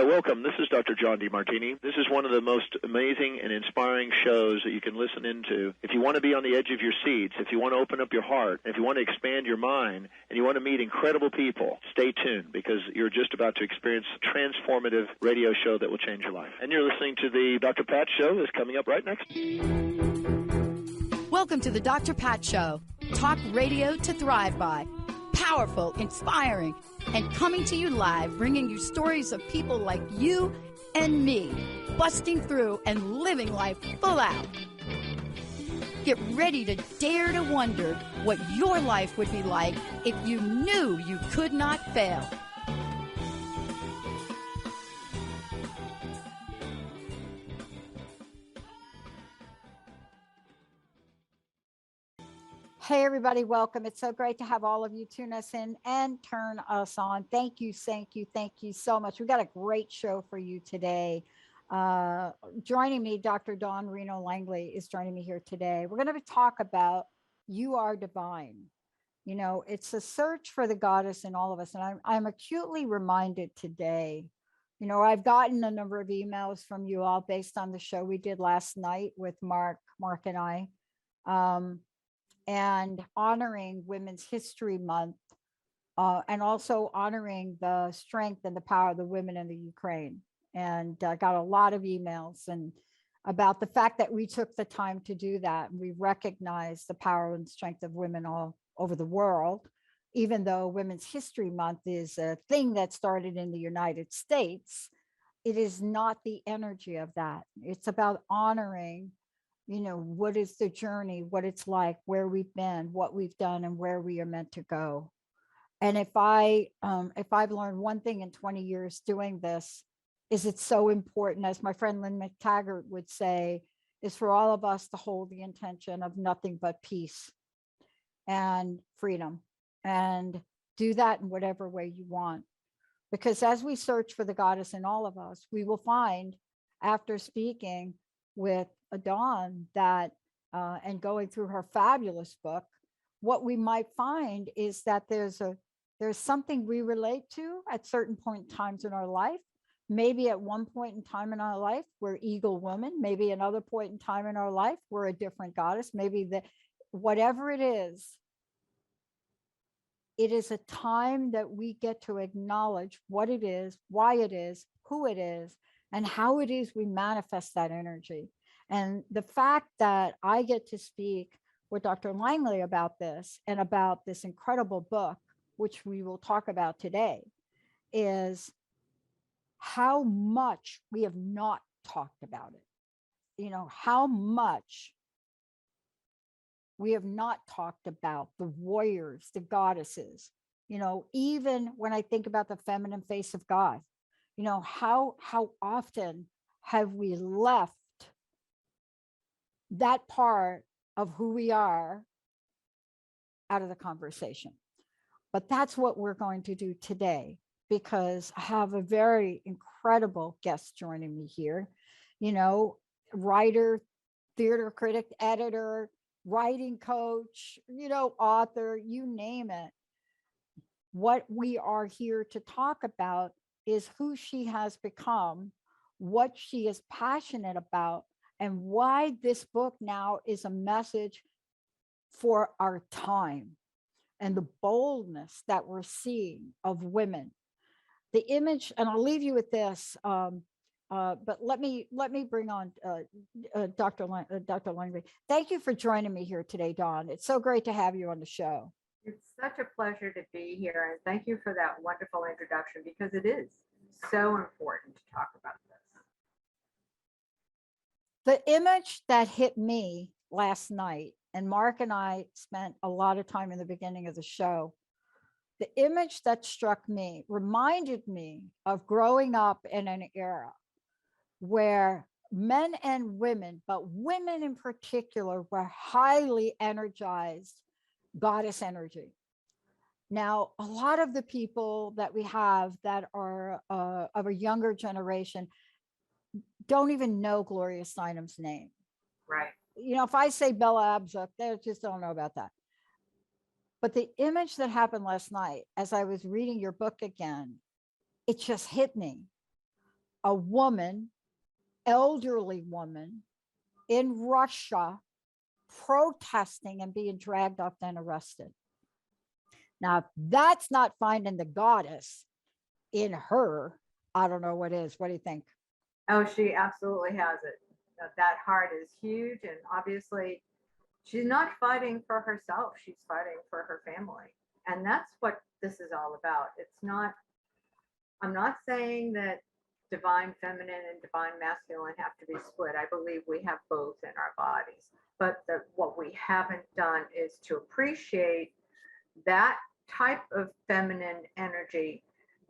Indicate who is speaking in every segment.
Speaker 1: welcome. This is Dr. John DeMartini. This is one of the most amazing and inspiring shows that you can listen into. If you want to be on the edge of your seats, if you want to open up your heart, if you want to expand your mind, and you want to meet incredible people, stay tuned because you're just about to experience a transformative radio show that will change your life. And you're listening to the Dr. Pat Show that's coming up right next.
Speaker 2: Welcome to the Dr. Pat Show. Talk radio to thrive by. Powerful, inspiring, and coming to you live, bringing you stories of people like you and me, busting through and living life full out. Get ready to dare to wonder what your life would be like if you knew you could not fail.
Speaker 3: Hey, everybody, welcome. It's so great to have all of you tune us in and turn us on. Thank you, thank you, thank you so much. We've got a great show for you today. Joining me, Dr. Dawn Reno Langley is joining me here today. We're going to talk about You Are Divine. You know, it's a search for the goddess in all of us. And I'm acutely reminded today, you know, I've gotten a number of emails from you all based on the show we did last night with Mark and I. And honoring Women's History Month, and also honoring the strength and the power of the women in the Ukraine. And I got a lot of emails and about the fact that we took the time to do that. And we recognize the power and strength of women all over the world, even though Women's History Month is a thing that started in the United States. It is not the energy of that. It's about honoring, you know, what is the journey, what it's like, where we've been, what we've done, and where we are meant to go. And if I've learned one thing in 20 years doing this, is it's so important, as my friend Lynn McTaggart would say, is for all of us to hold the intention of nothing but peace and freedom, and do that in whatever way you want. Because as we search for the goddess in all of us, we will find, after speaking with Dawn that and going through her fabulous book, what we might find is that there's something we relate to at certain point in times in our life. Maybe at one point in time in our life we're Eagle Woman, maybe another point in time in our life we're a different goddess, maybe whatever it is a time that we get to acknowledge what it is, why it is, who it is, and how it is we manifest that energy. And the fact that I get to speak with Dr. Langley about this and about this incredible book, which we will talk about today, is how much we have not talked about it. You know, how much we have not talked about the warriors, the goddesses. You know, even when I think about the feminine face of God, you know, how often have we left that part of who we are out of the conversation? But that's what we're going to do today, because I have a very incredible guest joining me here. You know, writer, theater critic, editor, writing coach, you know, author, you name it. What we are here to talk about is who she has become, what she is passionate about, and why this book now is a message for our time, and the boldness that we're seeing of women. The image, and I'll leave you with this, but let me bring on Dr. Langley. Thank you for joining me here today, Dawn. It's so great to have you on the show.
Speaker 4: It's such a pleasure to be here, and thank you for that wonderful introduction, because it is so important to talk about this.
Speaker 3: The image that hit me last night, and Mark and I spent a lot of time in the beginning of the show, the image that struck me reminded me of growing up in an era where men and women, but women in particular, were highly energized goddess energy. Now, a lot of the people that we have that are of a younger generation don't even know Gloria Steinem's name.
Speaker 4: Right.
Speaker 3: You know, if I say Bella Abzug, they just don't know about that. But the image that happened last night, as I was reading your book again, it just hit me. a woman, elderly woman in Russia protesting and being dragged up and arrested. Now, if that's not finding the goddess in her, I don't know what is. What do you think?
Speaker 4: Oh, she absolutely has it. That heart is huge. And obviously, she's not fighting for herself. She's fighting for her family. And that's what this is all about. It's not, I'm not saying that divine feminine and divine masculine have to be split. I believe we have both in our bodies. But what we haven't done is to appreciate that type of feminine energy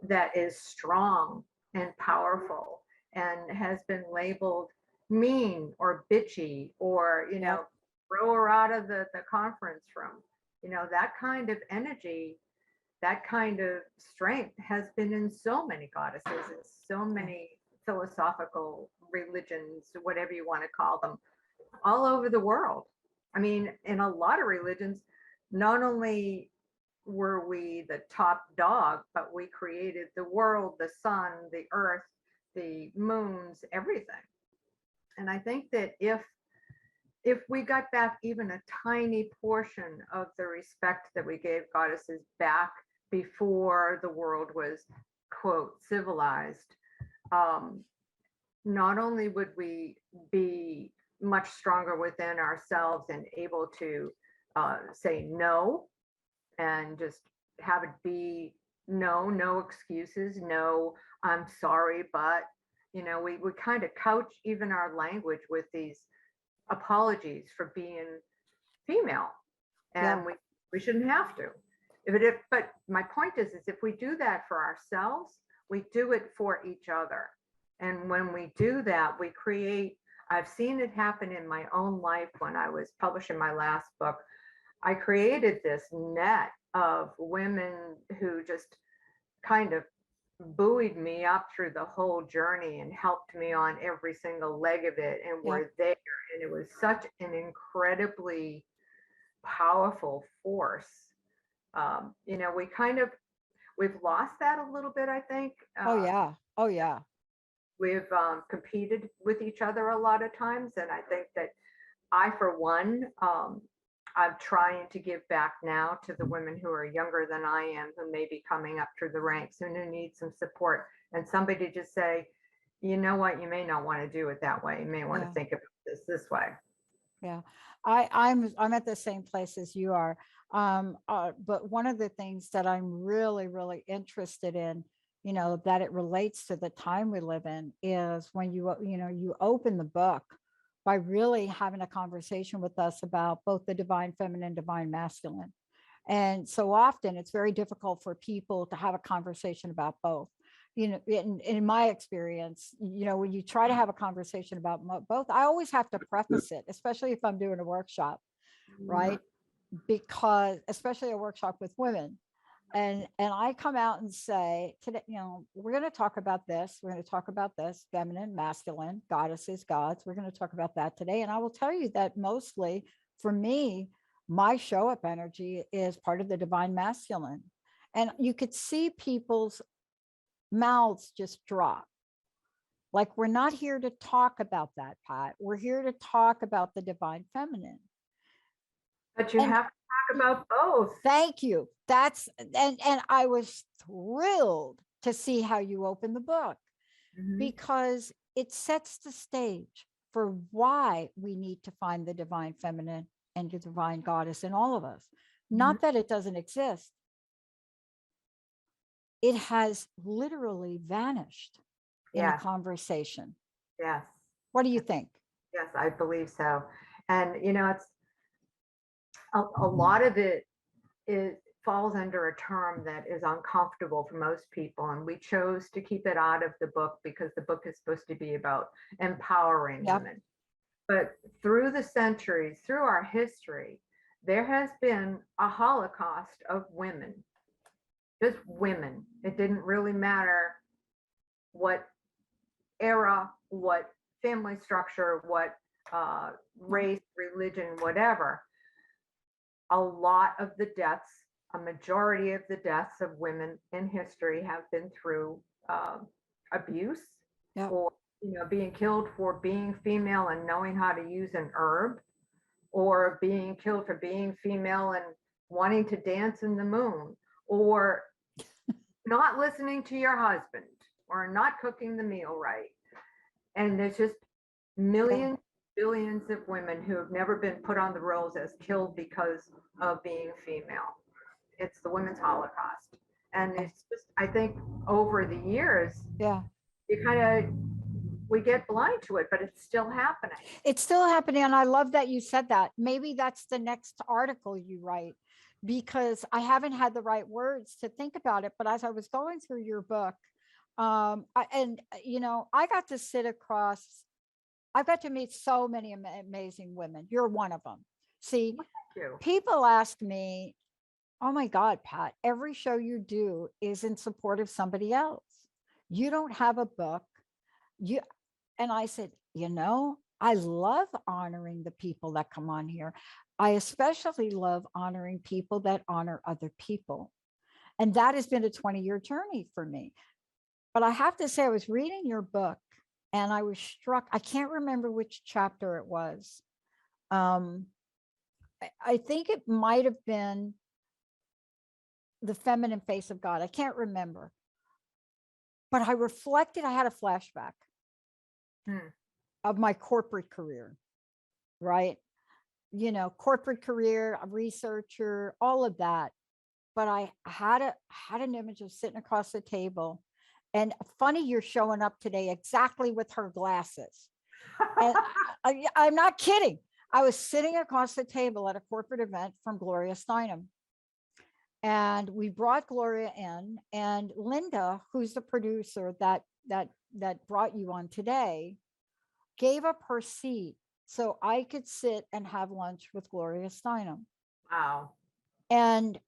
Speaker 4: that is strong and powerful and has been labeled mean or bitchy or, you know, throw her out of the conference room. You know, that kind of energy, that kind of strength has been in so many goddesses and so many philosophical religions, whatever you want to call them, all over the world. I mean, in a lot of religions, not only were we the top dog, but we created the world, the sun, the earth, the moons, everything. And I think that if we got back even a tiny portion of the respect that we gave goddesses back before the world was, quote, civilized, not only would we be much stronger within ourselves and able to say no and just have it be no, no excuses, no, I'm sorry, but, you know, we kind of couch even our language with these apologies for being female, and we shouldn't have to. But my point is if we do that for ourselves, we do it for each other. And when we do that, we create, I've seen it happen in my own life when I was publishing my last book. I created this net of women who just kind of buoyed me up through the whole journey and helped me on every single leg of it and were there. And it was such an incredibly powerful force. You know, we've lost that a little bit, I think.
Speaker 3: Oh yeah.
Speaker 4: We've competed with each other a lot of times. And I think that I, for one, I'm trying to give back now to the women who are younger than I am, who may be coming up through the ranks and who need some support. And somebody just say, you know what, you may not want to do it that way. You may want to think about this way.
Speaker 3: Yeah, I'm at the same place as you are. But one of the things that I'm really interested in, you know, that it relates to the time we live in is when you open the book by really having a conversation with us about both the divine feminine, divine masculine. And so often it's very difficult for people to have a conversation about both. You know, in my experience, you know, when you try to have a conversation about both, I always have to preface it, especially if I'm doing a workshop, right? Because especially a workshop with women. And I come out and say today, you know, we're going to talk about this. We're going to talk about this, feminine, masculine, goddesses, gods. We're going to talk about that today. And I will tell you that mostly for me, my show up energy is part of the divine masculine. And you could see people's mouths just drop. Like, we're not here to talk about that, Pat. We're here to talk about the divine feminine.
Speaker 4: But you have to talk about both.
Speaker 3: Thank you. And I was thrilled to see how you open the book, because it sets the stage for why we need to find the divine feminine and the divine goddess in all of us. Not that it doesn't exist. It has literally vanished in a conversation.
Speaker 4: Yes.
Speaker 3: What do you think?
Speaker 4: Yes, I believe so. And, you know, it's a lot of it falls under a term that is uncomfortable for most people. And we chose to keep it out of the book because the book is supposed to be about empowering women. But through the centuries, through our history, there has been a Holocaust of women, just women. It didn't really matter what era, what family structure, what race, religion, whatever. A lot of the deaths, a majority of the deaths of women in history have been through abuse,
Speaker 3: Yeah.
Speaker 4: or being killed for being female and knowing how to use an herb, or being killed for being female and wanting to dance in the moon, or not listening to your husband, or not cooking the meal right. And there's just millions, billions of women who have never been put on the rolls as killed because of being female. It's the women's Holocaust. And it's just, I think over the years,
Speaker 3: Yeah.
Speaker 4: you kind of, we get blind to it, but it's still happening.
Speaker 3: It's still happening. And I love that you said that. Maybe that's the next article you write, because I haven't had the right words to think about it. But as I was going through your book, I got to sit across, I've got to meet so many amazing women. You're one of them. See, people ask me, oh my God, Pat, every show you do is in support of somebody else. You don't have a book. And I said, I love honoring the people that come on here. I especially love honoring people that honor other people. And that has been a 20-year journey for me. But I have to say, I was reading your book and I was struck. I can't remember which chapter it was. I think it might have been The Feminine Face of God. I can't remember. But I reflected, I had a flashback of my corporate career, right? Corporate career, a researcher, all of that. But I had an image of sitting across the table. And funny, you're showing up today exactly with her glasses. And I'm not kidding. I was sitting across the table at a corporate event from Gloria Steinem. And we brought Gloria in, and Linda, who's the producer that brought you on today, gave up her seat so I could sit and have lunch with Gloria Steinem.
Speaker 4: Wow.
Speaker 3: And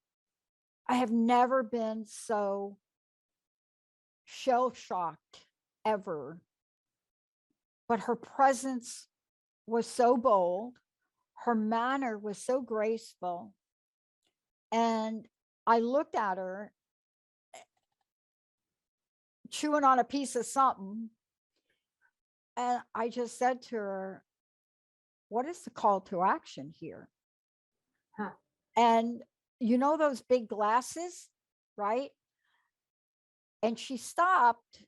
Speaker 3: I have never been so shell-shocked ever. But her presence was so bold. Her manner was so graceful. And I looked at her chewing on a piece of something. And I just said to her, what is the call to action here?
Speaker 4: Huh.
Speaker 3: And those big glasses, right? And she stopped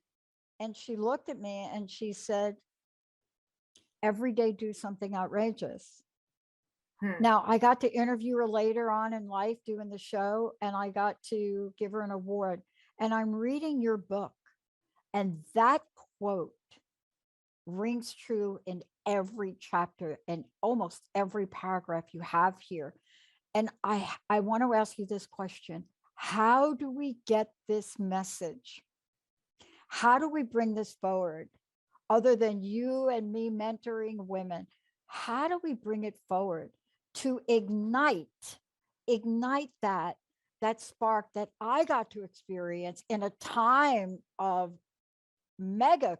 Speaker 3: and she looked at me and she said, every day do something outrageous. Now, I got to interview her later on in life doing the show, and I got to give her an award. And I'm reading your book, and that quote rings true in every chapter and almost every paragraph you have here. And I want to ask you this question. How do we get this message? How do we bring this forward? Other than you and me mentoring women, how do we bring it forward to ignite that spark that I got to experience in a time of mega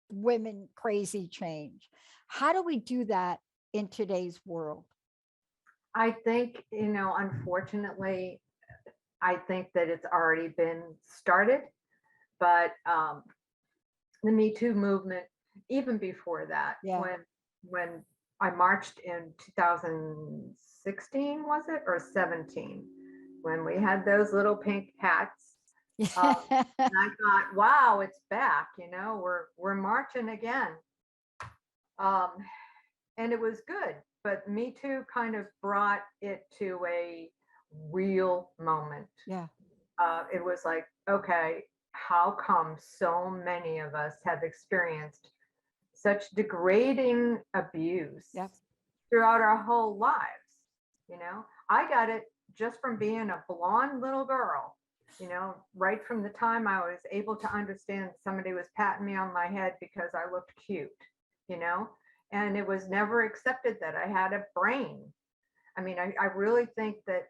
Speaker 3: women crazy change? How do we do that in today's world?
Speaker 4: I think, unfortunately, I think that it's already been started, but the Me Too movement, even before that, when I marched in 2016, was it, or 17, when we had those little pink hats. And I thought, wow, it's back, we're marching again. And it was good, but Me Too kind of brought it to a real moment.
Speaker 3: Yeah.
Speaker 4: It was like, okay, how come so many of us have experienced such degrading abuse throughout our whole lives? I got it just from being a blonde little girl, right from the time I was able to understand somebody was patting me on my head because I looked cute, and it was never accepted that I had a brain. I mean, I really think that,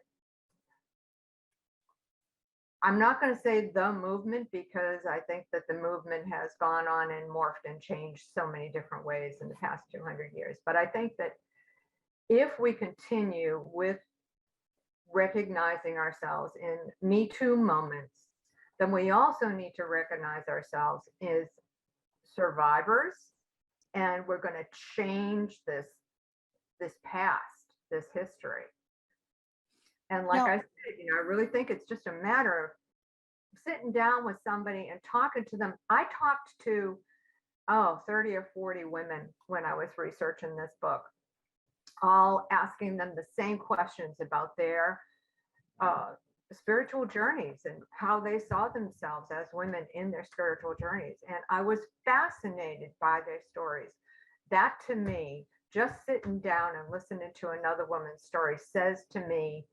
Speaker 4: I'm not going to say the movement, because I think that the movement has gone on and morphed and changed so many different ways in the past 200 years. But I think that if we continue with recognizing ourselves in Me Too moments, then we also need to recognize ourselves as survivors, and we're going to change this past, this history. And like I said, I really think it's just a matter of sitting down with somebody and talking to them. I talked to 30 or 40 women when I was researching this book, all asking them the same questions about their spiritual journeys and how they saw themselves as women in their spiritual journeys. And I was fascinated by their stories. That, to me, just sitting down and listening to another woman's story, says to me,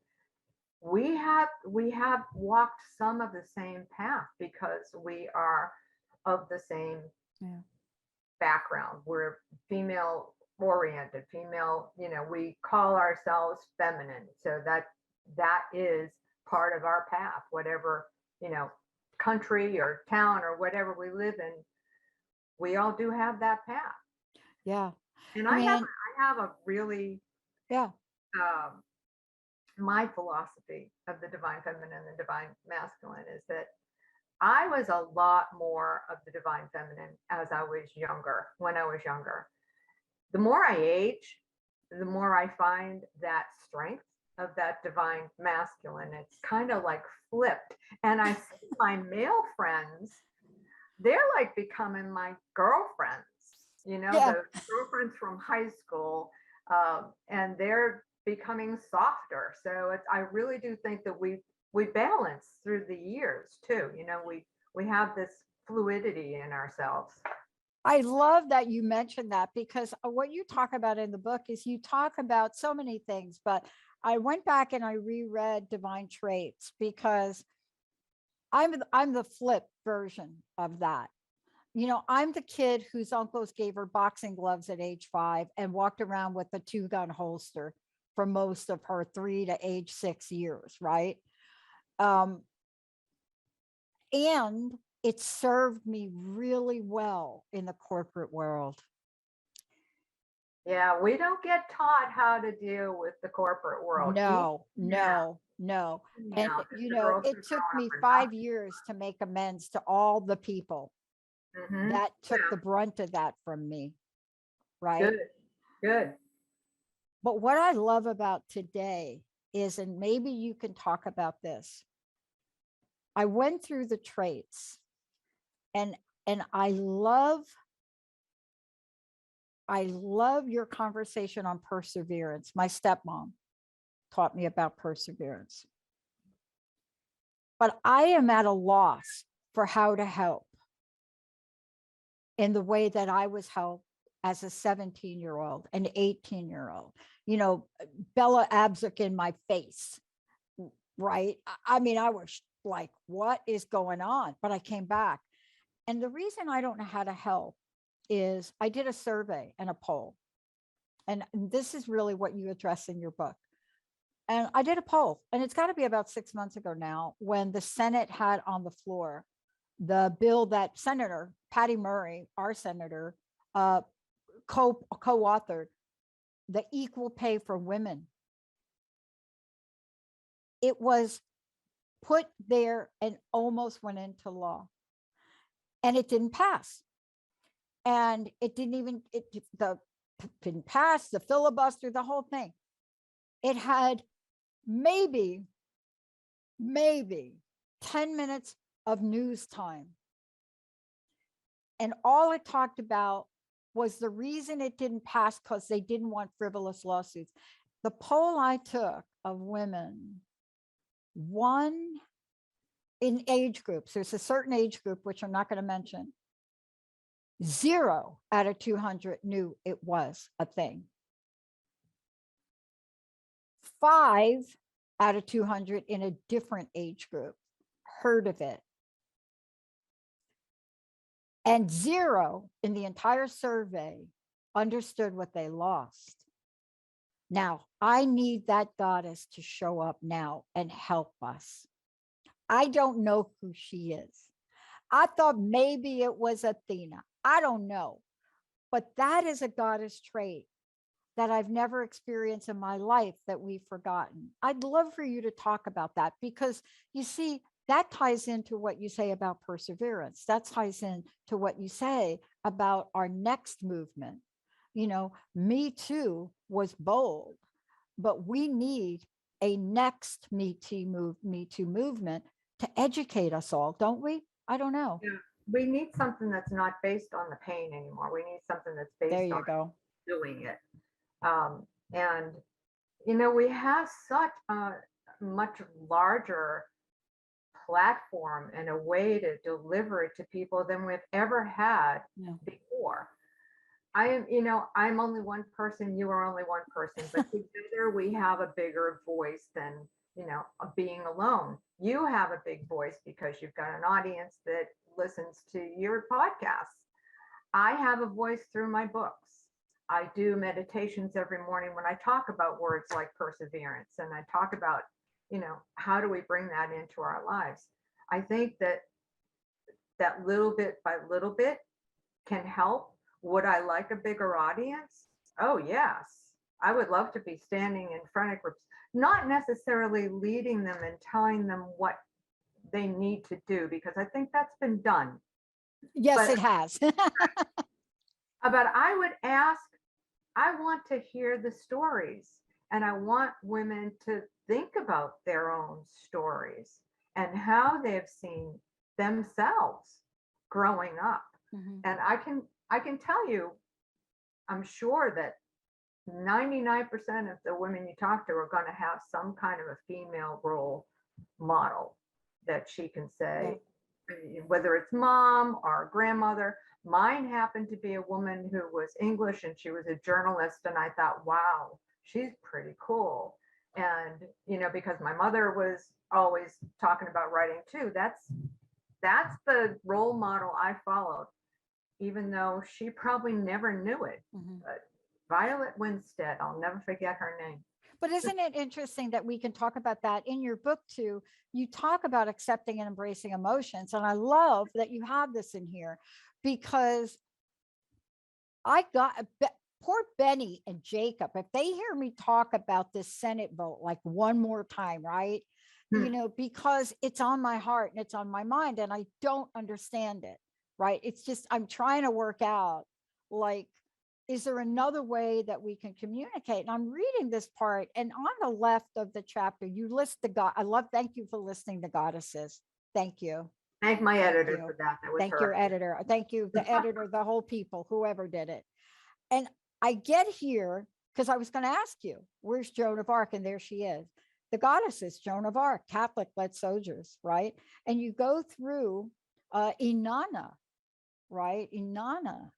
Speaker 4: we have walked some of the same path, because we are of the same background. We're female oriented, female, we call ourselves feminine. So that is part of our path, whatever, country or town or whatever we live in, we all do have that path.
Speaker 3: Yeah.
Speaker 4: And I have a really, my philosophy of the divine feminine and the divine masculine is that I was a lot more of the divine feminine when I was younger. The more I age, the more I find that strength of that divine masculine. It's kind of like flipped. And I see my male friends, they're like becoming my girlfriends, the girlfriends from high school, and they're becoming softer. So I really do think that we balance through the years too. We have this fluidity in ourselves.
Speaker 3: I love that you mentioned that, because what you talk about in the book is you talk about so many things, but I went back and I reread Divine Traits, because I'm the flip version of that. I'm the kid whose uncles gave her boxing gloves at age 5 and walked around with a 2-gun holster for most of her 3 to age 6 years, right? And it served me really well in the corporate world.
Speaker 4: Yeah, we don't get taught how to deal with the corporate world.
Speaker 3: No. And it took me 5 years to make amends to all the people that took the brunt of that from me. Right?
Speaker 4: Good.
Speaker 3: But what I love about today is, and maybe you can talk about this, I went through the traits, and I love your conversation on perseverance. My stepmom taught me about perseverance. But I am at a loss for how to help in the way that I was helped as a 17-year-old, an 18-year-old, Bella Abzug in my face, right? I mean, I was like, what is going on? But I came back. And the reason I don't know how to help is I did a survey and a poll. And this is really what you address in your book. And I did a poll, and it's got to be about 6 months ago now, when the Senate had on the floor the bill that Senator Patty Murray, our senator, co-authored, the equal pay for women. It was put there and almost went into law, and it didn't pass. And it didn't pass, the filibuster, the whole thing. It had maybe 10 minutes of news time. And all it talked about was the reason it didn't pass because they didn't want frivolous lawsuits. The poll I took of women, one in age groups, there's a certain age group, which I'm not going to mention, 0 out of 200 knew it was a thing. 5 out of 200 in a different age group heard of it. And 0 in the entire survey understood what they lost. Now, I need that goddess to show up now and help us. I don't know who she is. I thought maybe it was Athena. I don't know. But that is a goddess trait that I've never experienced in my life that we've forgotten. I'd love for you to talk about that, because you see, that ties into what you say about perseverance. That ties into what you say about our next movement. You know, Me Too was bold, but we need a next Me Too movement to educate us all, don't we? I don't know.
Speaker 4: Yeah. We need something that's not based on the pain anymore. We need something that's
Speaker 3: There
Speaker 4: based
Speaker 3: you
Speaker 4: on
Speaker 3: go.
Speaker 4: doing it. And, you know, we have such a much larger platform and a way to deliver it to people than we've ever had
Speaker 3: Yeah.
Speaker 4: before. I am, you know, I'm only one person, you are only one person, but together we have a bigger voice than, you know, being alone. You have a big voice because you've got an audience that listens to your podcasts. I have a voice through my books. I do meditations every morning when I talk about words like perseverance, and I talk about, you know, how do we bring that into our lives? I think that little bit by little bit can help. Would I like a bigger audience? Oh, yes. I would love to be standing in front of groups, not necessarily leading them and telling them what they need to do, because I think that's been done.
Speaker 3: Yes,
Speaker 4: But
Speaker 3: it has.
Speaker 4: I would ask, I want to hear the stories, and I want women to think about their own stories and how they've seen themselves growing up.
Speaker 3: Mhm.
Speaker 4: And I can tell you, I'm sure that 99% of the women you talk to are going to have some kind of a female role model that she can say, whether it's mom or grandmother. Mine happened to be a woman who was English, and she was a journalist. And I thought, wow, she's pretty cool. And, you know, because my mother was always talking about writing too, that's the role model I followed, even though she probably never knew it.
Speaker 3: Mhm.
Speaker 4: But Violet Winstead, I'll never forget her name.
Speaker 3: But isn't it interesting that we can talk about that in your book too? You talk about accepting and embracing emotions. And I love that you have this in here, because I got poor Benny and Jacob, if they hear me talk about this Senate vote like one more time, right? You know, because it's on my heart and it's on my mind and I don't understand it, right? It's just, I'm trying to work out, like, is there another way that we can communicate? And I'm reading this part, and on the left of the chapter, you list the God. Thank you for listing the goddesses. Thank you.
Speaker 4: Thank my editor
Speaker 3: you.
Speaker 4: for that. That was
Speaker 3: Thank
Speaker 4: her.
Speaker 3: your editor. Thank you, the editor, the whole people, whoever did it. And I get here because I was going to ask you, where's Joan of Arc? And there she is. The goddesses, Joan of Arc, Catholic-led soldiers, right? And you go through Inanna, right? Inanna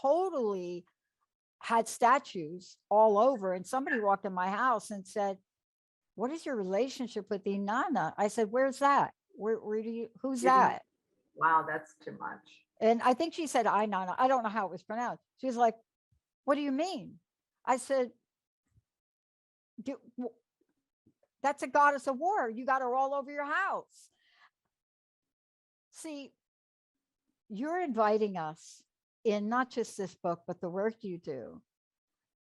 Speaker 3: totally had statues all over. And somebody walked in my house and said, what is your relationship with Inanna? I said, where's that? Where do you, who's that?
Speaker 4: Wow, that's too much.
Speaker 3: And I think she said Inanna. I don't know how it was pronounced. She was like, what do you mean? I said, that's a goddess of war. You got her all over your house. See, you're inviting us in not just this book, but the work you do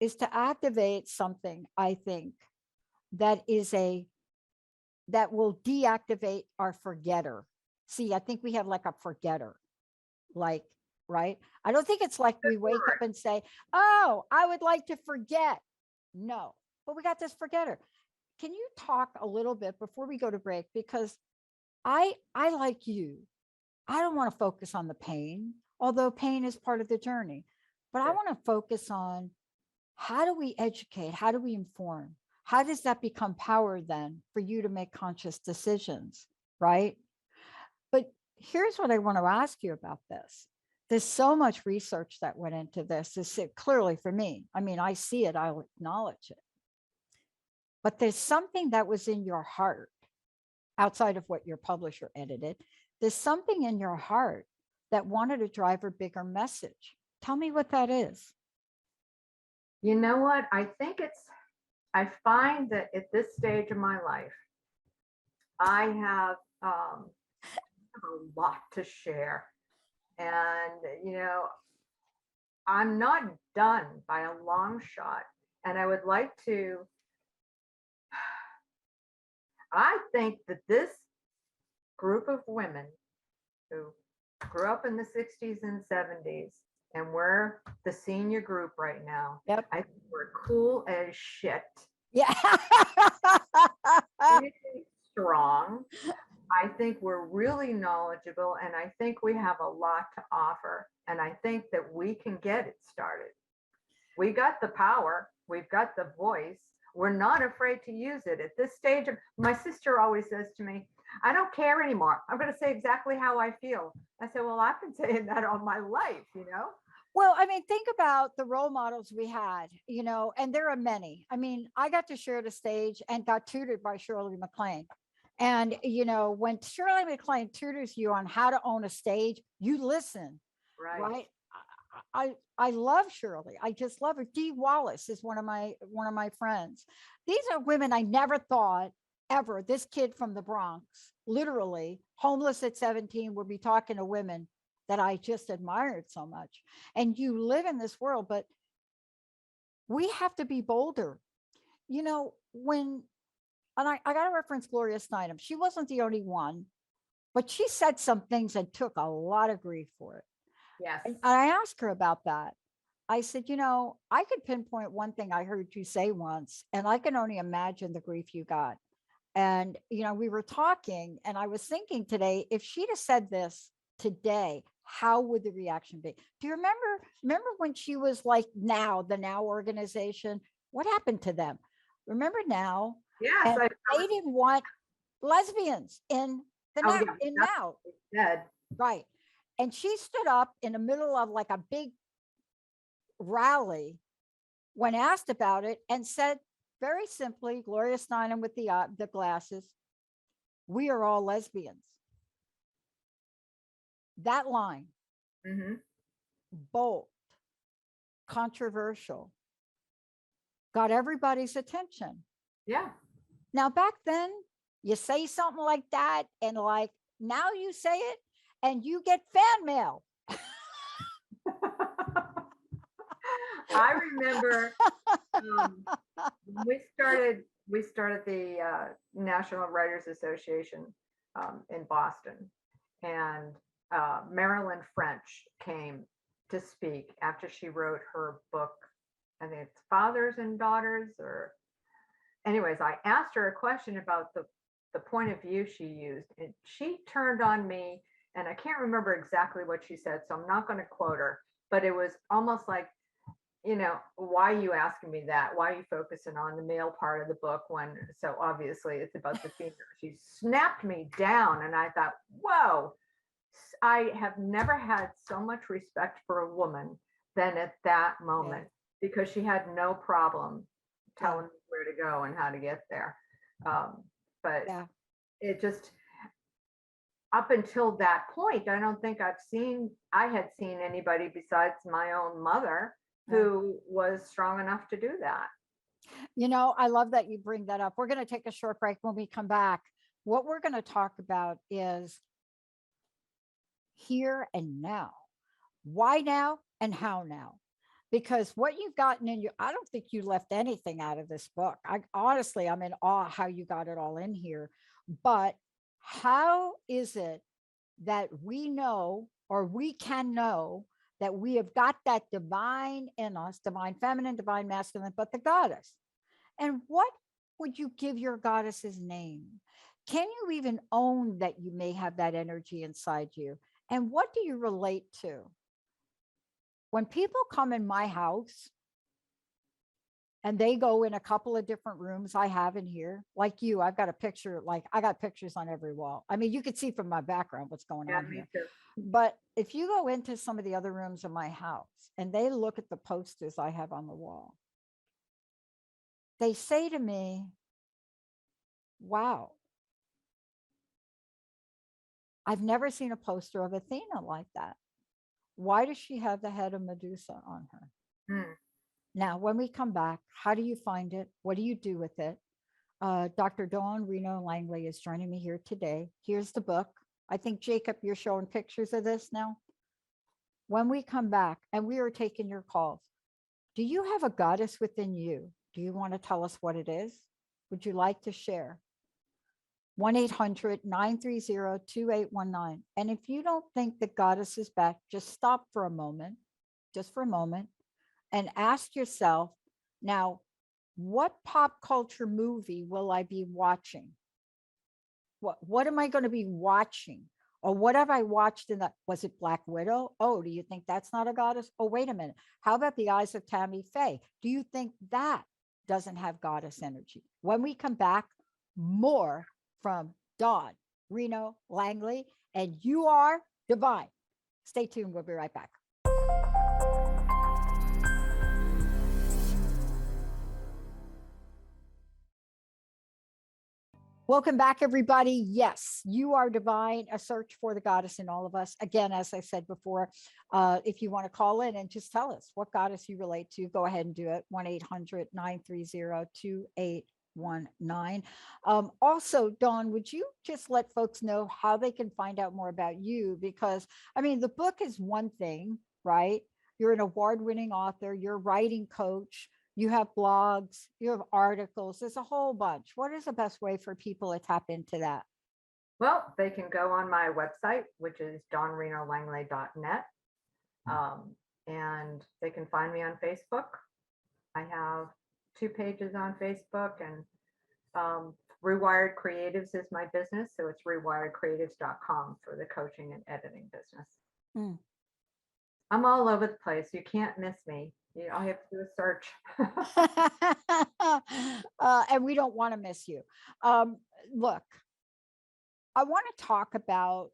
Speaker 3: is to activate something, I think, that will deactivate our forgetter. See, I think we have like a forgetter, like, right? I don't think it's like we wake up and say, oh, I would like to forget. No, but we got this forgetter. Can you talk a little bit before we go to break? Because I like you, I don't want to focus on the pain, although pain is part of the journey, but I want to focus on how do we educate? How do we inform? How does that become power then for you to make conscious decisions, right? But here's what I want to ask you about this. There's so much research that went into this. This is clearly for me. I mean, I see it, I'll acknowledge it. But there's something that was in your heart outside of what your publisher edited. There's something in your heart that wanted to drive a bigger message. Tell me what that is.
Speaker 4: You know what? I I find that at this stage of my life, I have a lot to share. And, you know, I'm not done by a long shot. And I would like to, I think that this group of women who grew up in the 60s and 70s, and we're the senior group right now.
Speaker 3: Yep.
Speaker 4: I think we're cool as shit.
Speaker 3: Yeah.
Speaker 4: Really strong. I think we're really knowledgeable, and I think we have a lot to offer. And I think that we can get it started. We got the power, we've got the voice. We're not afraid to use it at this stage. My sister always says to me, I don't care anymore. I'm going to say exactly how I feel. I said, well, I've been saying that all my life, you know?
Speaker 3: Well, I mean, think about the role models we had, you know, and there are many. I mean, I got to share the stage and got tutored by Shirley MacLaine. And, you know, when Shirley MacLaine tutors you on how to own a stage, you listen,
Speaker 4: Right.
Speaker 3: right? I love Shirley. I just love her. Dee Wallace is one of my friends. These are women I never thought ever. This kid from the Bronx, literally homeless at 17, would be talking to women that I just admired so much. And you live in this world, but we have to be bolder. You know, and I got to reference Gloria Steinem. She wasn't the only one, but she said some things and took a lot of grief for it.
Speaker 4: Yes.
Speaker 3: And I asked her about that. I said, you know, I could pinpoint one thing I heard you say once, and I can only imagine the grief you got. And, you know, we were talking, and I was thinking today, if she'd have said this today, how would the reaction be? Do you remember when she was like the Now organization? What happened to them? Remember Now?
Speaker 4: Yes.
Speaker 3: And they didn't want lesbians in the
Speaker 4: Oh,
Speaker 3: Now,
Speaker 4: yeah,
Speaker 3: in
Speaker 4: that's
Speaker 3: Now.
Speaker 4: what they said.
Speaker 3: Right. And she stood up in the middle of like a big rally when asked about it and said very simply, Gloria Steinem with the glasses, we are all lesbians. That line,
Speaker 4: Mhm.
Speaker 3: bold, controversial, got everybody's attention.
Speaker 4: Yeah.
Speaker 3: Now, back then, you say something like that, and like now you say it and you get fan mail.
Speaker 4: I remember when we started the National Writers Association in Boston, and Marilyn French came to speak after she wrote her book. I think it's Fathers and Daughters, or anyways, I asked her a question about the point of view she used, and she turned on me, and I can't remember exactly what she said, so I'm not going to quote her, but it was almost like, you know, why are you asking me that? Why are you focusing on the male part of the book when so obviously it's about the female? She snapped me down, and I thought, whoa, I have never had so much respect for a woman than at that moment, because she had no problem telling me where to go and how to get there. But it just, up until that point, I don't think I had seen anybody besides my own mother who was strong enough to do that.
Speaker 3: You know, I love that you bring that up. We're going to take a short break. When we come back, what we're going to talk about is here and now. Why now and how now? Because what you've gotten in I don't think you left anything out of this book. Honestly, I'm in awe how you got it all in here. But how is it that we know, or we can know, that we have got that divine in us, divine feminine, divine masculine, but the goddess? And what would you give your goddess's name? Can you even own that you may have that energy inside you? And what do you relate to? When people come in my house and they go in a couple of different rooms I have in here, like you, I've got a picture, like I got pictures on every wall. I mean, you can see from my background what's going on here.
Speaker 4: Too.
Speaker 3: But if you go into some of the other rooms of my house and they look at the posters I have on the wall, they say to me, wow, I've never seen a poster of Athena like that. Why does she have the head of Medusa on her? Now, when we come back, how do you find it? What do you do with it? Dr. Dawn Reno Langley is joining me here today. Here's the book. I think, Jacob, you're showing pictures of this now. When we come back, and we are taking your calls, do you have a goddess within you? Do you want to tell us what it is? Would you like to share? 1-800-930-2819. And if you don't think that Goddess is back, just stop for a moment, and ask yourself, now, what pop culture movie will I be watching? What am I going to be watching? Or what have I watched in that? Was it Black Widow? Oh, do you think that's not a goddess? Oh, wait a minute. How about The Eyes of Tammy Faye? Do you think that doesn't have goddess energy? When we come back, more from Dawn, Reno Langley, and you are divine. Stay tuned. We'll be right back. Welcome back, everybody. Yes, you are divine, a search for the goddess in all of us. Again, as I said before, if you want to call in and just tell us what goddess you relate to, go ahead and do it. 1-800-930-2819. Also, Dawn, would you just let folks know how they can find out more about you? Because, I mean, the book is one thing, right? You're an award-winning author, you're a writing coach, you have blogs, you have articles, there's a whole bunch. What is the best way for people to tap into that?
Speaker 4: Well, they can go on my website, which is dawnrenolangley.net. And they can find me on Facebook. I have 2 pages on Facebook, and Rewired Creatives is my business. So it's rewiredcreatives.com for the coaching and editing business. I'm all over the place. You can't miss me. I have to do a search.
Speaker 3: And we don't want to miss you. Look, I want to talk about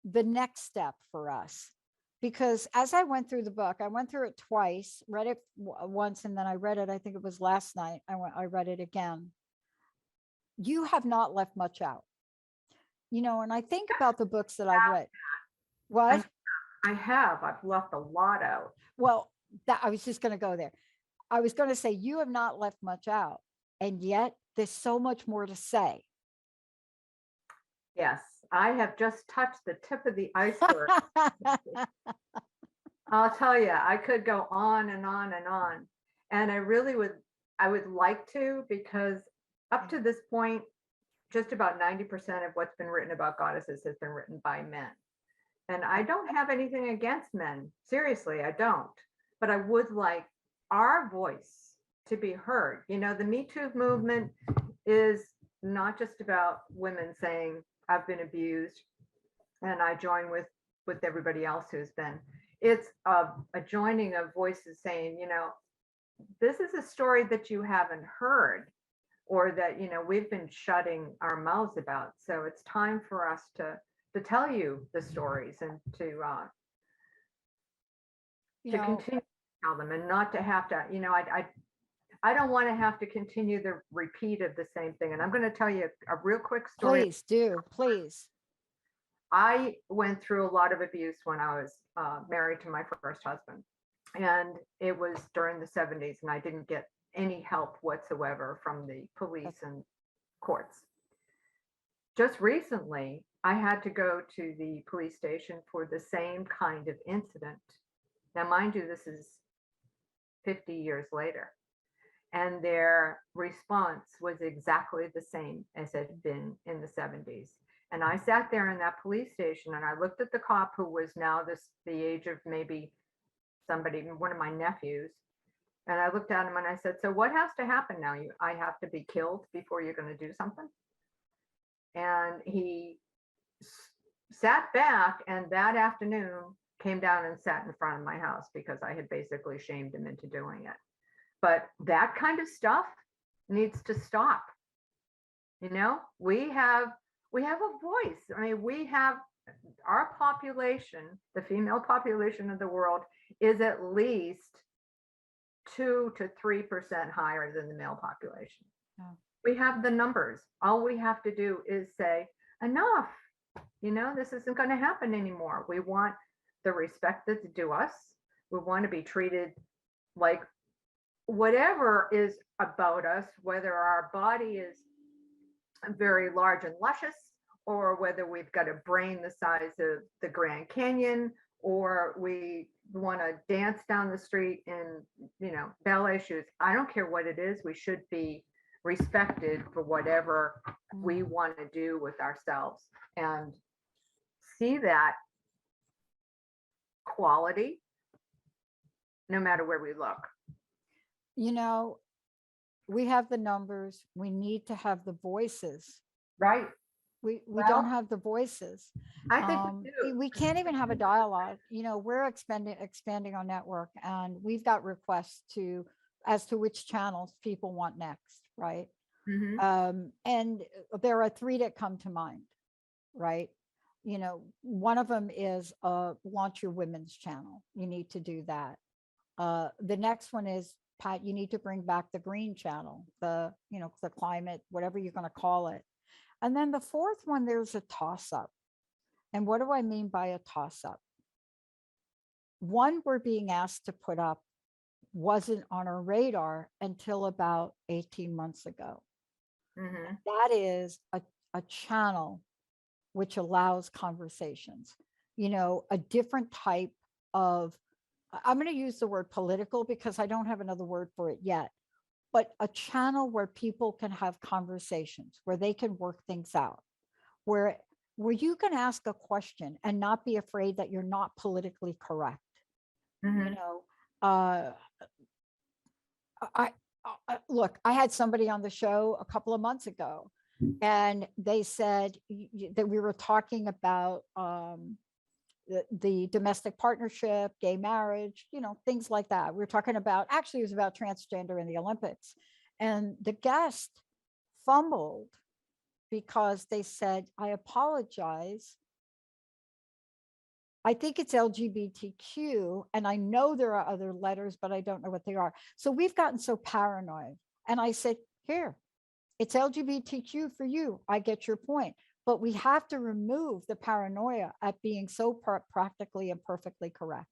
Speaker 3: the next step for us, because as I went through the book, I went through it twice, read it once, and then I read it, I think it was last night. I read it again. You have not left much out, and I think about the books that I've read. What?
Speaker 4: I've left a lot out.
Speaker 3: Well, I was just going to go there. I was going to say, you have not left much out, and yet there's so much more to say.
Speaker 4: Yes, I have just touched the tip of the iceberg. I'll tell you, I could go on and on and on. And I would like to, because up to this point, just about 90% of what's been written about goddesses has been written by men. And I don't have anything against men. Seriously, I don't. But I would like our voice to be heard. The Me Too movement is not just about women saying, I've been abused, and I join with everybody else who's been. It's a joining of voices saying, this is a story that you haven't heard, or that, we've been shutting our mouths about. So it's time for us to tell you the stories, and to continue to tell them, and not to have to, I don't want to have to continue the repeat of the same thing. And I'm going to tell you a real quick story.
Speaker 3: Please do, please.
Speaker 4: I went through a lot of abuse when I was married to my first husband, and it was during the 70s, and I didn't get any help whatsoever from the police and courts. Just recently, I had to go to the police station for the same kind of incident. Now, mind you, this is 50 years later, and their response was exactly the same as it had been in the 70s. And I sat there in that police station, and I looked at the cop, who was now the age of maybe one of my nephews. And I looked at him and I said, so what has to happen now? I have to be killed before you're going to do something? And he sat back, and that afternoon came down and sat in front of my house, because I had basically shamed him into doing it. But that kind of stuff needs to stop. We have a voice. I mean, we have our population, the female population of the world, is at least 2 to 3% higher than the male population. Oh. We have the numbers. All we have to do is say, enough. This isn't going to happen anymore. We want the respect that's due us. We want to be treated like whatever is about us, whether our body is very large and luscious, or whether we've got a brain the size of the Grand Canyon, or we want to dance down the street in, ballet shoes. I don't care what it is. We should be respected for whatever we want to do with ourselves, and see that quality no matter where we look.
Speaker 3: You know, we have the numbers. We need to have the voices.
Speaker 4: Right.
Speaker 3: We
Speaker 4: Well,
Speaker 3: don't have the voices.
Speaker 4: I think we do.
Speaker 3: We can't even have a dialogue. You know, we're expanding our network, and we've got requests as to which channels people want next, right?
Speaker 4: Mhm.
Speaker 3: And there are three that come to mind, right? You know, one of them is launch your women's channel. You need to do that. The next one is, Pat, you need to bring back the green channel, the climate, whatever you're going to call it. And then the fourth one, there's a toss up. And what do I mean by a toss up? One we're being asked to put up wasn't on our radar until about 18 months ago.
Speaker 4: Mhm.
Speaker 3: That is a channel which allows conversations, you know, a different type of, I'm going to use the word political because I don't have another word for it yet, but a channel where people can have conversations, where they can work things out, where you can ask a question and not be afraid that you're not politically correct. You
Speaker 4: Mhm.
Speaker 3: know, I look, I had somebody on the show a couple of months ago, and they said that we were talking about the domestic partnership, gay marriage, you know, things like that. We were talking about, actually, it was about transgender in the Olympics. And the guest fumbled because they said, I apologize. I think it's LGBTQ, and I know there are other letters, but I don't know what they are. So we've gotten so paranoid. And I said, here, it's LGBTQ for you. I get your point. But we have to remove the paranoia at being so practically and perfectly correct.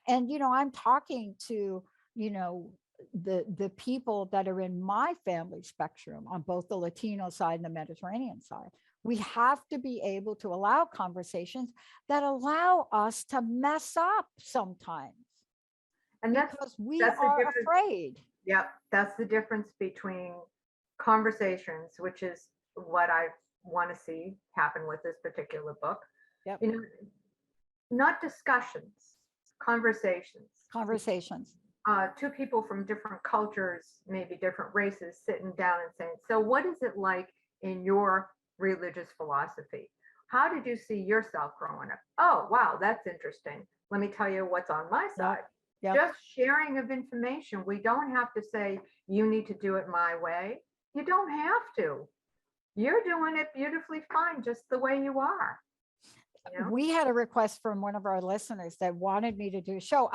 Speaker 3: And, you know, I'm talking to, you know, the people that are in my family spectrum on both the Latino side and the Mediterranean side. We have to be able to allow conversations that allow us to mess up sometimes,
Speaker 4: And
Speaker 3: because we
Speaker 4: that's the
Speaker 3: are
Speaker 4: difference.
Speaker 3: afraid.
Speaker 4: Yep, that's the difference between conversations, which is what I want to see happen with this particular book.
Speaker 3: Yep.
Speaker 4: You know, not discussions, conversations.
Speaker 3: Conversations.
Speaker 4: Two people from different cultures, maybe different races, sitting down and saying, so what is it like in your religious philosophy? How did you see yourself growing up? Oh, wow, that's interesting. Let me tell you what's on my side.
Speaker 3: Yep.
Speaker 4: Just sharing of information. We don't have to say, you need to do it my way. You don't have to. You're doing it beautifully fine, just the way you are. You know?
Speaker 3: We had a request from one of our listeners that wanted me to do a show.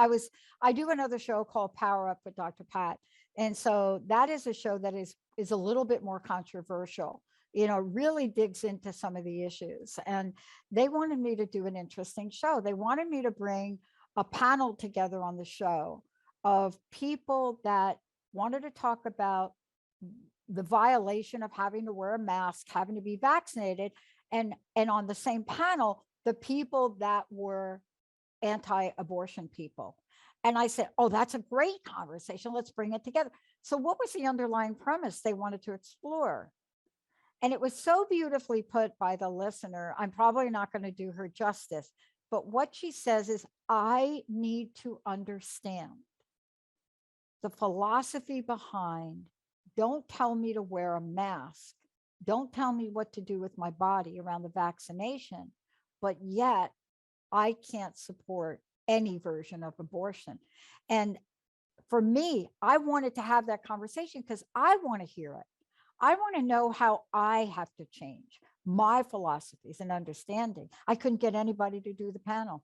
Speaker 3: I do another show called Power Up with Dr. Pat. And so that is a show that is a little bit more controversial, you know, really digs into some of the issues. And they wanted me to do an interesting show. They wanted me to bring a panel together on the show of people that wanted to talk about the violation of having to wear a mask, having to be vaccinated, and on the same panel, the people that were anti-abortion people. And I said, oh, that's a great conversation. Let's bring it together. So what was the underlying premise they wanted to explore? And it was so beautifully put by the listener. I'm probably not going to do her justice, but what she says is, I need to understand the philosophy behind, don't tell me to wear a mask. Don't tell me what to do with my body around the vaccination, but yet I can't support any version of abortion. And for me, I wanted to have that conversation because I want to hear it. I want to know how I have to change my philosophies and understanding. I couldn't get anybody to do the panel.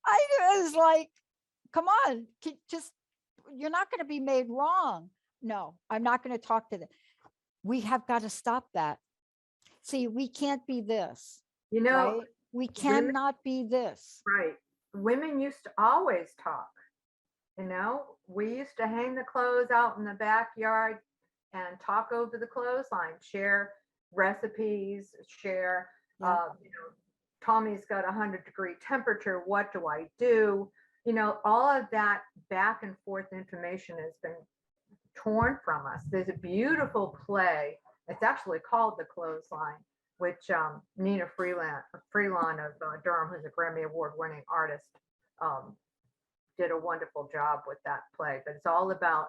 Speaker 3: I was like, come on, just, you're not going to be made wrong. No, I'm not going to talk to them. We have got to stop that. See, we can't be this.
Speaker 4: You know,
Speaker 3: right? We cannot be this.
Speaker 4: Right. Women used to always talk. You know, we used to hang the clothes out in the backyard and talk over the clothesline, share recipes, share,
Speaker 3: Yeah.
Speaker 4: you know, Tommy's got 100-degree temperature. What do I do? you know, all of that back and forth information has been torn from us. There's a beautiful play. It's actually called The Clothesline, which Nina Freelon of Durham, who's a Grammy Award winning artist, um, did a wonderful job with that play. But it's all about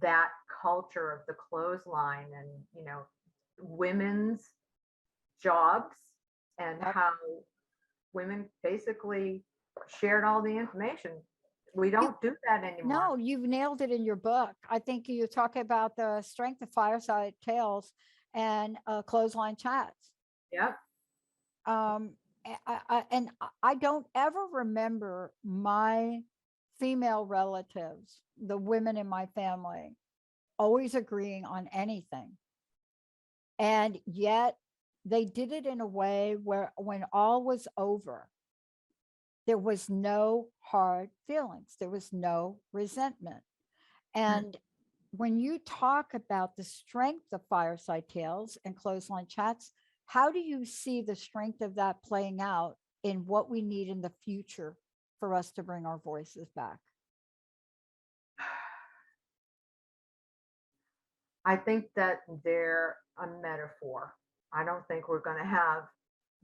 Speaker 4: that culture of the clothesline and, you know, women's jobs and how women basically shared all the information. We don't do that anymore.
Speaker 3: No, you've nailed it in your book. I think you talk about the strength of fireside tales and clothesline chats.
Speaker 4: Yep.
Speaker 3: And I don't ever remember my female relatives, the women in my family, always agreeing on anything. And yet they did it in a way where when all was over, there was no hard feelings. There was no resentment. And when you talk about the strength of fireside tales and clothesline chats, how do you see the strength of that playing out in what we need in the future for us to bring our voices back?
Speaker 4: I think that they're a metaphor. I don't think we're going to have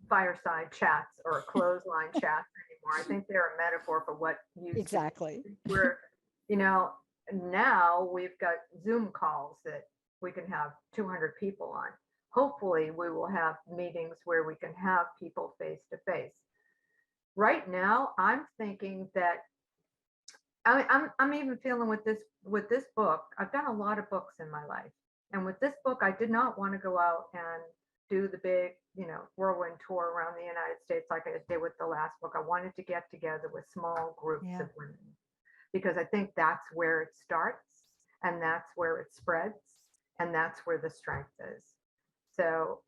Speaker 4: fireside chats or clothesline chats anymore. I think they're a metaphor for what you
Speaker 3: exactly.
Speaker 4: We're, you know, now we've got Zoom calls that we can have 200 people on. Hopefully we will have meetings where we can have people face to face. Right now, I'm thinking that I'm even feeling with this book. I've done a lot of books in my life, and with this book, I did not want to go out and do the big, you know, whirlwind tour around the United States like I did with the last book. I wanted to get together with small groups of women, because I think that's where it starts, and that's where it spreads, and that's where the strength is. So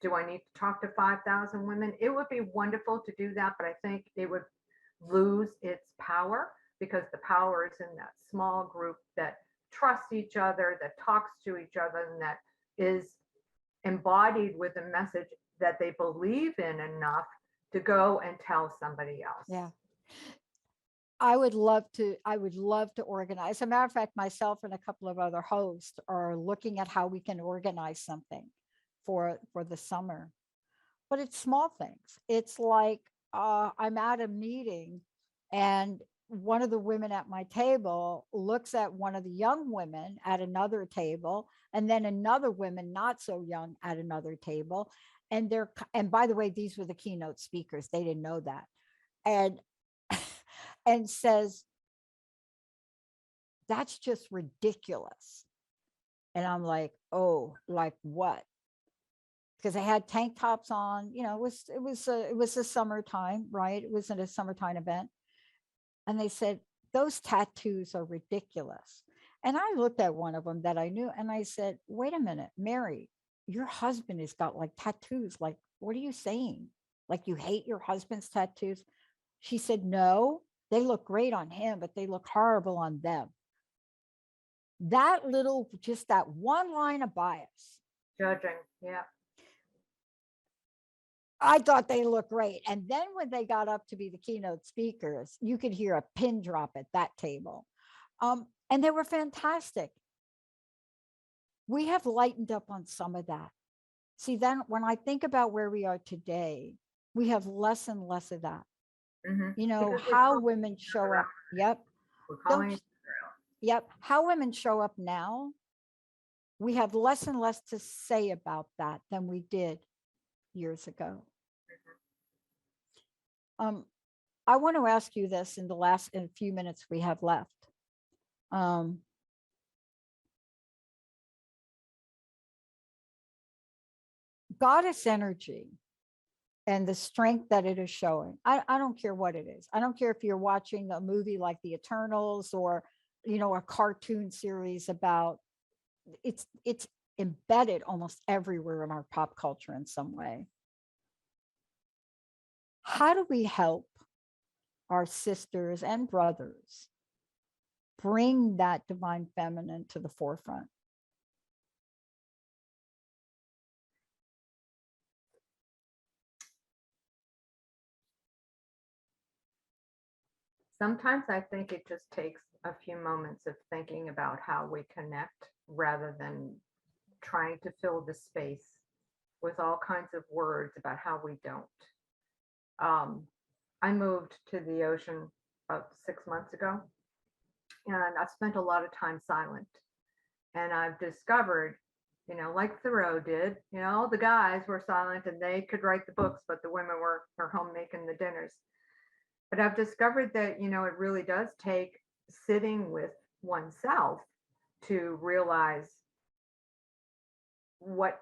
Speaker 4: do I need to talk to 5,000 women? It would be wonderful to do that, but I think it would lose its power, because the power is in that small group that trusts each other, that talks to each other, and that is embodied with a message that they believe in enough to go and tell somebody else.
Speaker 3: Yeah. I would love to organize. As a matter of fact, myself and a couple of other hosts are looking at how we can organize something for the summer. But it's small things. It's like I'm at a meeting and one of the women at my table looks at one of the young women at another table, and then another woman not so young at another table. And by the way, these were the keynote speakers. They didn't know that. And says, that's just ridiculous. And I'm like, oh, like what? Because I had tank tops on, you know, it was a summertime, right? It wasn't a summertime event. And they said, those tattoos are ridiculous. And I looked at one of them that I knew, and I said, wait a minute, Mary, your husband has got like tattoos. Like, what are you saying? Like, you hate your husband's tattoos? She said, no, they look great on him, but they look horrible on them. Just that one line of bias.
Speaker 4: Judging, yeah.
Speaker 3: I thought they looked great. And then when they got up to be the keynote speakers, you could hear a pin drop at that table. And they were fantastic. We have lightened up on some of that. See, then when I think about where we are today, we have less and less of that. Mm-hmm. You know, how women show up. Yep. Yep. How women show up now, we have less and less to say about that than we did years ago. I want to ask you this in a few minutes we have left. Goddess energy and the strength that it is showing. I don't care what it is. I don't care if you're watching a movie like The Eternals or, you know, a cartoon series about it's embedded almost everywhere in our pop culture in some way. How do we help our sisters and brothers bring that divine feminine to the forefront?
Speaker 4: sometimes I think it just takes a few moments of thinking about how we connect rather than trying to fill the space with all kinds of words about how we don't. I moved to the ocean about 6 months ago, and I've spent a lot of time silent. And I've discovered, like Thoreau did, all the guys were silent and they could write the books, but the women were home making the dinners. But I've discovered that, it really does take sitting with oneself to realize what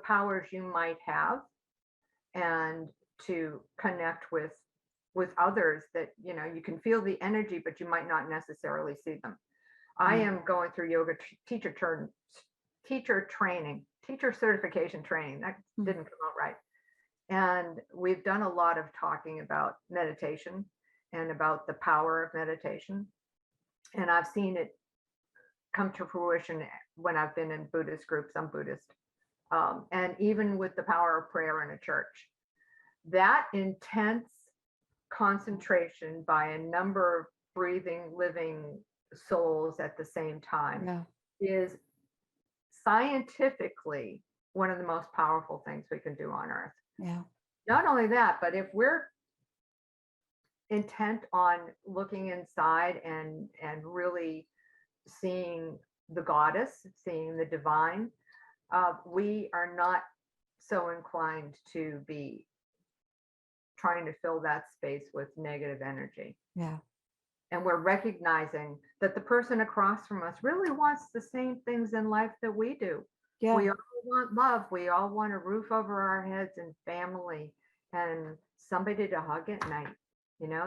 Speaker 4: powers you might have, and to connect with others that you can feel the energy, but you might not necessarily see them. I am going through yoga teacher certification training. That didn't come out right. And we've done a lot of talking about meditation and about the power of meditation. And I've seen it come to fruition when I've been in Buddhist groups. I'm Buddhist. And even with the power of prayer in a church. That intense concentration by a number of breathing, living souls at the same time is scientifically one of the most powerful things we can do on earth.
Speaker 3: Yeah.
Speaker 4: Not only that, but if we're intent on looking inside and really seeing the goddess, seeing the divine, we are not so inclined to be trying to fill that space with negative energy.
Speaker 3: Yeah.
Speaker 4: And we're recognizing that the person across from us really wants the same things in life that we do.
Speaker 3: Yeah.
Speaker 4: We all want love. We all want a roof over our heads and family and somebody to hug at night.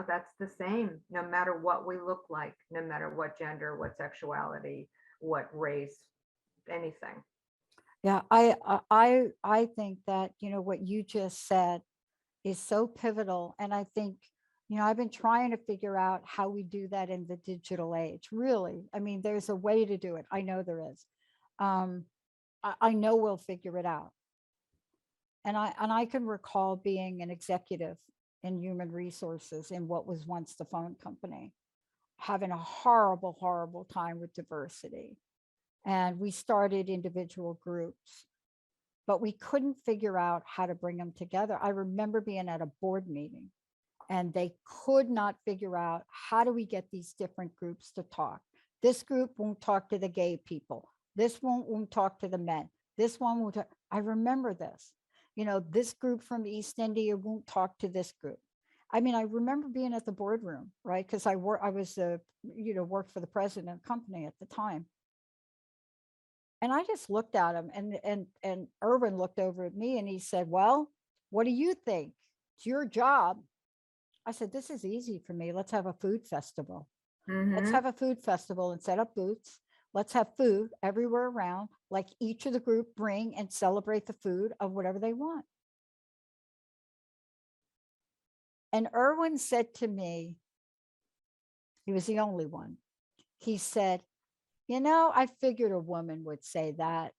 Speaker 4: That's the same, no matter what we look like, no matter what gender, what sexuality, what race, anything.
Speaker 3: Yeah, I think that, what you just said is so pivotal. And I think, I've been trying to figure out how we do that in the digital age. Really, I mean, there's a way to do it. I know there is. I know we'll figure it out. And I can recall being an executive in human resources in what was once the phone company, having a horrible, horrible time with diversity. And we started individual groups, but we couldn't figure out how to bring them together. I remember being at a board meeting and they could not figure out, how do we get these different groups to talk? This group won't talk to the gay people. This one won't talk to the men. This one won't talk. I remember this. This group from East India won't talk to this group. I mean, I remember being at the boardroom, right? Because I was worked for the president of the company at the time. And I just looked at him, and Irwin looked over at me and he said, well, what do you think? It's your job. I said, this is easy for me. Let's have a food festival. Let's have a food festival and set up booths. Let's have food everywhere around, like each of the group bring and celebrate the food of whatever they want. And Irwin said to me, he was the only one. He said, I figured a woman would say that.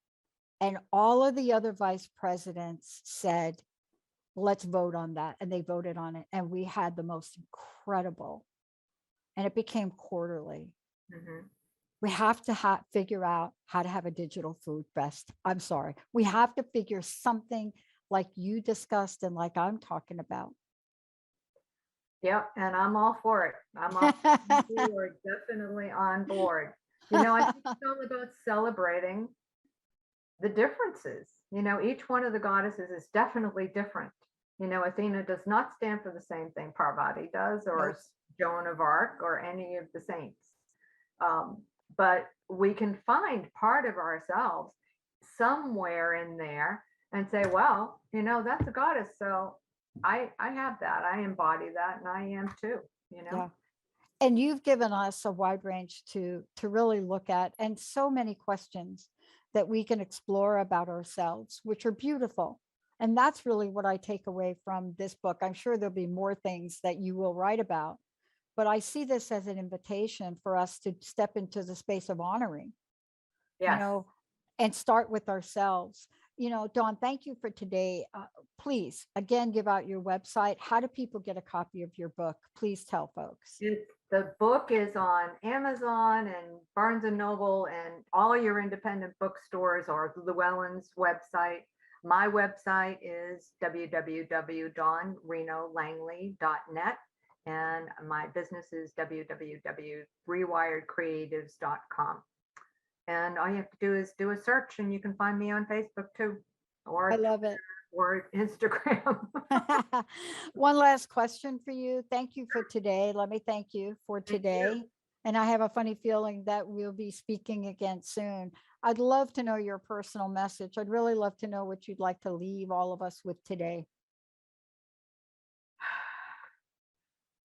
Speaker 3: And all of the other vice presidents said, let's vote on that. And they voted on it. And we had the most incredible, and it became quarterly. We have to figure out how to have a digital food fest. I'm sorry. We have to figure something like you discussed and like I'm talking about.
Speaker 4: Yep. And I'm all for it. I'm all board, definitely on board. I think it's all about celebrating the differences. Each one of the goddesses is definitely different. Athena does not stand for the same thing Parvati does, or Joan of Arc, or any of the saints. But we can find part of ourselves somewhere in there and say, well, that's a goddess. So I have that. I embody that, and I am too,
Speaker 3: Yeah. And you've given us a wide range to really look at, and so many questions that we can explore about ourselves, which are beautiful. And that's really what I take away from this book. I'm sure there'll be more things that you will write about, but I see this as an invitation for us to step into the space of honoring,
Speaker 4: Yes.
Speaker 3: and start with ourselves. Dawn, thank you for today. Please, again, give out your website. How do people get a copy of your book? Please tell folks.
Speaker 4: The book is on Amazon and Barnes and Noble and all your independent bookstores or Llewellyn's website. My website is www.dawnrenolangley.net, and my business is www.rewiredcreatives.com. And all you have to do is do a search, and you can find me on Facebook too, or
Speaker 3: I love it.
Speaker 4: or Instagram.
Speaker 3: One last question for you. Thank you for today. Let me thank you for today. And I have a funny feeling that we'll be speaking again soon. I'd love to know your personal message. I'd really love to know what you'd like to leave all of us with today.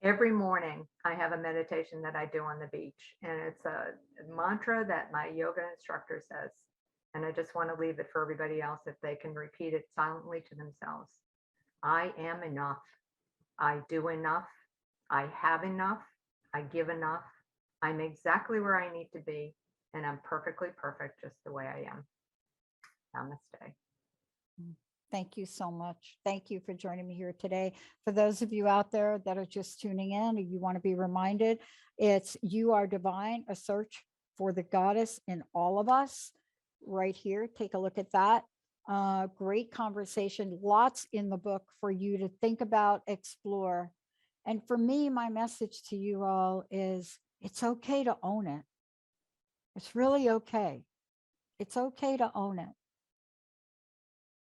Speaker 4: Every morning, I have a meditation that I do on the beach, and it's a mantra that my yoga instructor says. And I just want to leave it for everybody else if they can repeat it silently to themselves. I am enough. I do enough. I have enough. I give enough. I'm exactly where I need to be, and I'm perfectly perfect just the way I am. Namaste.
Speaker 3: Thank you so much. Thank you for joining me here today. For those of you out there that are just tuning in, or you want to be reminded, it's You Are Divine, a search for the goddess in all of us. Right here, take a look at that. Great conversation, lots in the book for you to think about, explore. And for me, my message to you all is it's okay to own it. It's really okay. It's okay to own it.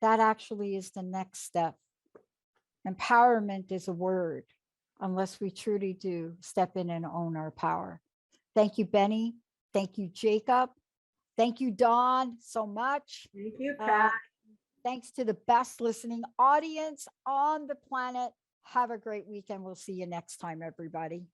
Speaker 3: That actually is the next step. Empowerment is a word, unless we truly do step in and own our power. Thank you, Benny. Thank you, Jacob. Thank you, Dawn, so much.
Speaker 4: Thank you, Pat.
Speaker 3: Thanks to the best listening audience on the planet. Have a great weekend. We'll see you next time, everybody.